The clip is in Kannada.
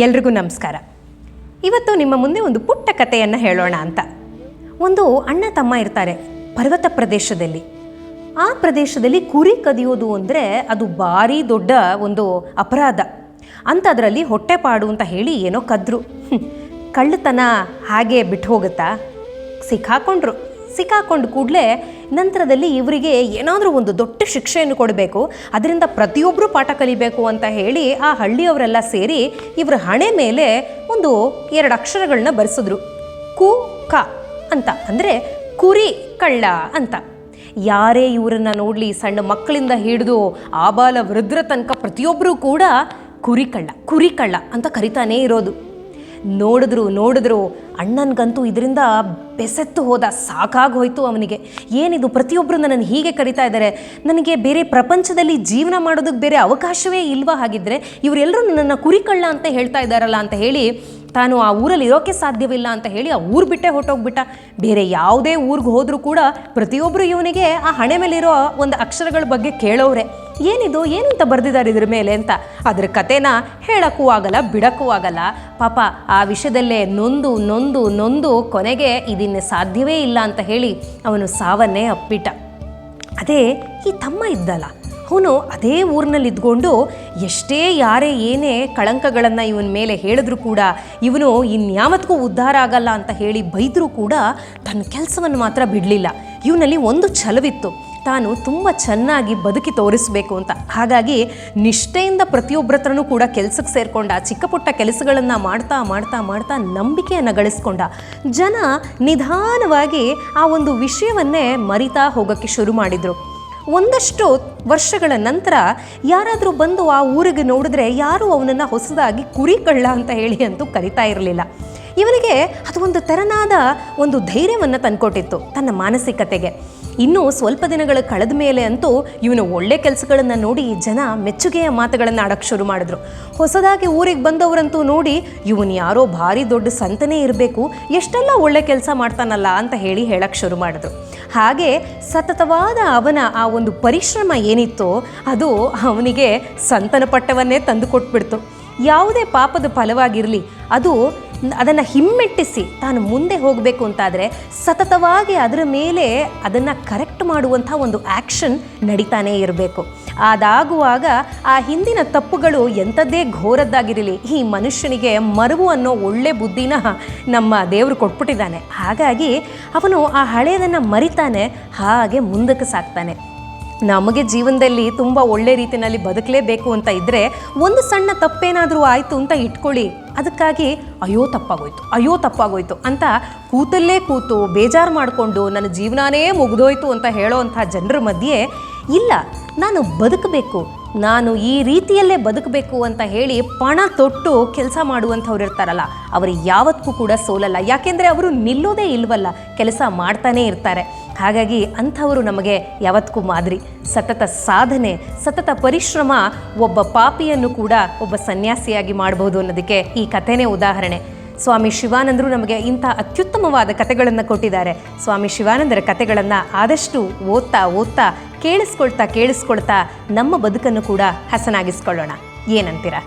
ಎಲ್ರಿಗೂ ನಮಸ್ಕಾರ. ಇವತ್ತು ನಿಮ್ಮ ಮುಂದೆ ಒಂದು ಪುಟ್ಟ ಕಥೆಯನ್ನು ಹೇಳೋಣ ಅಂತ. ಒಂದು ಅಣ್ಣ ತಮ್ಮ ಇರ್ತಾರೆ ಪರ್ವತ ಪ್ರದೇಶದಲ್ಲಿ. ಆ ಪ್ರದೇಶದಲ್ಲಿ ಕುರಿ ಕದಿಯೋದು ಅಂದರೆ ಅದು ಭಾರಿ ದೊಡ್ಡ ಒಂದು ಅಪರಾಧ. ಅಂಥದ್ರಲ್ಲಿ ಹೊಟ್ಟೆಪಾಡು ಅಂತ ಹೇಳಿ ಏನೋ ಕದ್ರು. ಕಳ್ಳತನ ಹಾಗೆ ಬಿಟ್ಟು ಹೋಗುತ್ತಾ? ಸಿಕ್ಕಾಕೊಂಡು ಕೂಡಲೇ ನಂತರದಲ್ಲಿ ಇವರಿಗೆ ಏನಾದರೂ ಒಂದು ದೊಡ್ಡ ಶಿಕ್ಷೆಯನ್ನು ಕೊಡಬೇಕು, ಅದರಿಂದ ಪ್ರತಿಯೊಬ್ಬರು ಪಾಠ ಕಲಿಬೇಕು ಅಂತ ಹೇಳಿ ಆ ಹಳ್ಳಿಯವರೆಲ್ಲ ಸೇರಿ ಇವರ ಹಣೆ ಮೇಲೆ ಒಂದು 2 ಅಕ್ಷರಗಳನ್ನ ಬರೆಸಿದ್ರು. ಕು ಕ ಅಂತ, ಅಂದರೆ ಕುರಿ ಕಳ್ಳ ಅಂತ. ಯಾರೇ ಇವರನ್ನು ನೋಡಲಿ, ಸಣ್ಣ ಮಕ್ಕಳಿಂದ ಹಿಡಿದು ಆಬಾಲ ವೃದ್ಧರ ತನಕ ಪ್ರತಿಯೊಬ್ಬರೂ ಕೂಡ ಕುರಿ ಕಳ್ಳ ಅಂತ ಕರಿತಾನೇ ಇರೋದು. ನೋಡಿದ್ರು ಅಣ್ಣನಿಗಂತೂ ಇದರಿಂದ ಬೆಸೆತ್ತು ಹೋದ, ಸಾಕಾಗೋಯ್ತು ಅವನಿಗೆ. ಏನಿದು, ಪ್ರತಿಯೊಬ್ಬರು ನನ್ನನ್ನು ಹೀಗೆ ಕರಿತಾ ಇದ್ದಾರೆ, ನನಗೆ ಬೇರೆ ಪ್ರಪಂಚದಲ್ಲಿ ಜೀವನ ಮಾಡೋದಕ್ಕೆ ಬೇರೆ ಅವಕಾಶವೇ ಇಲ್ವಾ? ಹಾಗಿದ್ರೆ ಇವರೆಲ್ಲರೂ ನನ್ನನ್ನು ಕುರಿಕಳ್ಳ ಅಂತ ಹೇಳ್ತಾ ಇದ್ದಾರಲ್ಲ ಅಂತ ಹೇಳಿ ತಾನು ಆ ಊರಲ್ಲಿ ಇರೋಕ್ಕೆ ಸಾಧ್ಯವಿಲ್ಲ ಅಂತ ಹೇಳಿ ಆ ಊರು ಬಿಟ್ಟೇ ಹೊರಟೋಗ್ಬಿಟ್ಟ. ಬೇರೆ ಯಾವುದೇ ಊರಿಗೆ ಹೋದರೂ ಕೂಡ ಪ್ರತಿಯೊಬ್ಬರು ಇವನಿಗೆ ಆ ಹಣೆ ಮೇಲಿರೋ ಒಂದು ಅಕ್ಷರಗಳ ಬಗ್ಗೆ ಕೇಳೋರೆ. ಏನಿದು, ಏನಂತ ಬರೆದಿದ್ದಾರೆ ಇದ್ರ ಮೇಲೆ ಅಂತ. ಅದ್ರ ಕಥೆನ ಹೇಳೋಕ್ಕೂ ಆಗಲ್ಲ, ಬಿಡೋಕ್ಕೂ ಆಗಲ್ಲ. ಪಾಪ ಆ ವಿಷಯದಲ್ಲೇ ನೊಂದು ಕೊನೆಗೆ ಇದಿನ್ನು ಸಾಧ್ಯವೇ ಇಲ್ಲ ಅಂತ ಹೇಳಿ ಅವನು ಸಾವನ್ನೇ ಅಪ್ಪಿಟ್ಟ. ಅದೇ ಈ ತಮ್ಮ ಇದ್ದಲ್ಲ, ಅವನು ಅದೇ ಊರಿನಲ್ಲಿ ಇದ್ಕೊಂಡು ಎಷ್ಟೇ ಯಾರೇ ಏನೇ ಕಳಂಕಗಳನ್ನು ಇವನ ಮೇಲೆ ಹೇಳಿದ್ರು ಕೂಡ, ಇವನು ಇನ್ಯಾವತ್ತಿಗೂ ಉದ್ಧಾರ ಆಗಲ್ಲ ಅಂತ ಹೇಳಿ ಬೈದರೂ ಕೂಡ ತನ್ನ ಕೆಲಸವನ್ನು ಮಾತ್ರ ಬಿಡಲಿಲ್ಲ. ಇವನಲ್ಲಿ ಒಂದು ಛಲವಿತ್ತು, ತಾನು ತುಂಬ ಚೆನ್ನಾಗಿ ಬದುಕಿ ತೋರಿಸಬೇಕು ಅಂತ. ಹಾಗಾಗಿ ನಿಷ್ಠೆಯಿಂದ ಪ್ರತಿಯೊಬ್ಬರ ಹತ್ರನೂ ಕೂಡ ಕೆಲಸಕ್ಕೆ ಸೇರಿಕೊಂಡ. ಚಿಕ್ಕ ಪುಟ್ಟ ಕೆಲಸಗಳನ್ನು ಮಾಡ್ತಾ ನಂಬಿಕೆಯನ್ನು ಗಳಿಸ್ಕೊಂಡ. ಜನ ನಿಧಾನವಾಗಿ ಆ ಒಂದು ವಿಷಯವನ್ನೇ ಮರಿತಾ ಹೋಗೋಕ್ಕೆ ಶುರು ಮಾಡಿದರು. ಒಂದಷ್ಟು ವರ್ಷಗಳ ನಂತರ ಯಾರಾದರೂ ಬಂದು ಆ ಊರಿಗೆ ನೋಡಿದ್ರೆ ಯಾರೂ ಅವನನ್ನು ಹೊಸದಾಗಿ ಕುರಿ ಕಳ್ಳ ಅಂತ ಹೇಳಿ ಅಂತೂ ಕರಿತಾ ಇರಲಿಲ್ಲ. ಇವನಿಗೆ ಅದು ಒಂದು ತೆರನಾದ ಒಂದು ಧೈರ್ಯವನ್ನು ತಂದುಕೊಟ್ಟಿತ್ತು ತನ್ನ ಮಾನಸಿಕತೆಗೆ. ಇನ್ನೂ ಸ್ವಲ್ಪ ದಿನಗಳು ಕಳೆದ ಮೇಲೆ ಅಂತೂ ಇವನು ಒಳ್ಳೆ ಕೆಲಸಗಳನ್ನು ನೋಡಿ ಜನ ಮೆಚ್ಚುಗೆಯ ಮಾತುಗಳನ್ನು ಆಡೋಕ್ಕೆ ಶುರು ಮಾಡಿದ್ರು. ಹೊಸದಾಗಿ ಊರಿಗೆ ಬಂದವರಂತೂ ನೋಡಿ ಇವನು ಯಾರೋ ಭಾರಿ ದೊಡ್ಡ ಸಂತನೇ ಇರಬೇಕು, ಎಷ್ಟೆಲ್ಲ ಒಳ್ಳೆ ಕೆಲಸ ಮಾಡ್ತಾನಲ್ಲ ಅಂತ ಹೇಳಿ ಹೇಳಕ್ಕೆ ಶುರು ಮಾಡಿದ್ರು. ಹಾಗೆ ಸತತವಾದ ಅವನ ಆ ಒಂದು ಪರಿಶ್ರಮ ಏನಿತ್ತೋ ಅದು ಅವನಿಗೆ ಸಂತನ ಪಟ್ಟವನ್ನೇ ತಂದು ಕೊಟ್ಬಿಡ್ತು. ಯಾವುದೇ ಪಾಪದ ಫಲವಾಗಿರಲಿ ಅದನ್ನು ಹಿಮ್ಮೆಟ್ಟಿಸಿ ತಾನು ಮುಂದೆ ಹೋಗಬೇಕು ಅಂತಾದರೆ ಸತತವಾಗಿ ಅದರ ಮೇಲೆ ಅದನ್ನು ಕರೆಕ್ಟ್ ಮಾಡುವಂಥ ಒಂದು ಆ್ಯಕ್ಷನ್ ನಡೀತಾನೇ ಇರಬೇಕು. ಅದಾಗುವಾಗ ಆ ಹಿಂದಿನ ತಪ್ಪುಗಳು ಎಂಥದ್ದೇ ಘೋರದ್ದಾಗಿರಲಿ, ಈ ಮನುಷ್ಯನಿಗೆ ಮರುವು ಅನ್ನೋ ಒಳ್ಳೆ ಬುದ್ಧಿನ ನಮ್ಮ ದೇವರು ಕೊಟ್ಬಿಟ್ಟಿದ್ದಾನೆ. ಹಾಗಾಗಿ ಅವನು ಆ ಹಳೆಯದನ್ನು ಮರಿತಾನೆ, ಹಾಗೆ ಮುಂದಕ್ಕೆ ಸಾಕ್ತಾನೆ. ನಮಗೆ ಜೀವನದಲ್ಲಿ ತುಂಬ ಒಳ್ಳೆ ರೀತಿಯಲ್ಲಿ ಬದುಕಲೇಬೇಕು ಅಂತ ಇದ್ದರೆ ಒಂದು ಸಣ್ಣ ತಪ್ಪೇನಾದರೂ ಆಯಿತು ಅಂತ ಇಟ್ಕೊಳ್ಳಿ, ಅದಕ್ಕಾಗಿ ಅಯ್ಯೋ ತಪ್ಪಾಗೋಯ್ತು ಅಂತ ಕೂತಲ್ಲೇ ಕೂತು ಬೇಜಾರು ಮಾಡಿಕೊಂಡು ನನ್ನ ಜೀವನನೇ ಮುಗಿದೋಯ್ತು ಅಂತ ಹೇಳೋವಂಥ ಜನರ ಮಧ್ಯೆ ಇಲ್ಲ, ನಾನು ಬದುಕಬೇಕು, ನಾನು ಈ ರೀತಿಯಲ್ಲೇ ಬದುಕಬೇಕು ಅಂತ ಹೇಳಿ ಪಣ ತೊಟ್ಟು ಕೆಲಸ ಮಾಡುವಂಥವ್ರು ಇರ್ತಾರಲ್ಲ, ಅವರು ಯಾವತ್ತೂ ಕೂಡ ಸೋಲಲ್ಲ. ಯಾಕೆಂದರೆ ಅವರು ನಿಲ್ಲೋದೇ ಇಲ್ವಲ್ಲ, ಕೆಲಸ ಮಾಡ್ತಾನೇ ಇರ್ತಾರೆ. ಹಾಗಾಗಿ ಅಂಥವರು ನಮಗೆ ಯಾವತ್ತೂ ಮಾದರಿ. ಸತತ ಸಾಧನೆ, ಸತತ ಪರಿಶ್ರಮ ಒಬ್ಬ ಪಾಪಿಯನ್ನು ಕೂಡ ಒಬ್ಬ ಸನ್ಯಾಸಿಯಾಗಿ ಮಾಡ್ಬೋದು ಅನ್ನೋದಕ್ಕೆ ಈ ಕಥೆನೇ ಉದಾಹರಣೆ. ಸ್ವಾಮಿ ಶಿವಾನಂದರು ನಮಗೆ ಇಂಥ ಅತ್ಯುತ್ತಮವಾದ ಕಥೆಗಳನ್ನು ಕೊಟ್ಟಿದ್ದಾರೆ. ಸ್ವಾಮಿ ಶಿವಾನಂದರ ಕಥೆಗಳನ್ನು ಆದಷ್ಟು ಓದ್ತಾ ಕೇಳಿಸ್ಕೊಳ್ತಾ ನಮ್ಮ ಬದುಕನ್ನು ಕೂಡ ಹಸನಾಗಿಸ್ಕೊಳ್ಳೋಣ. ಏನಂತೀರಾ?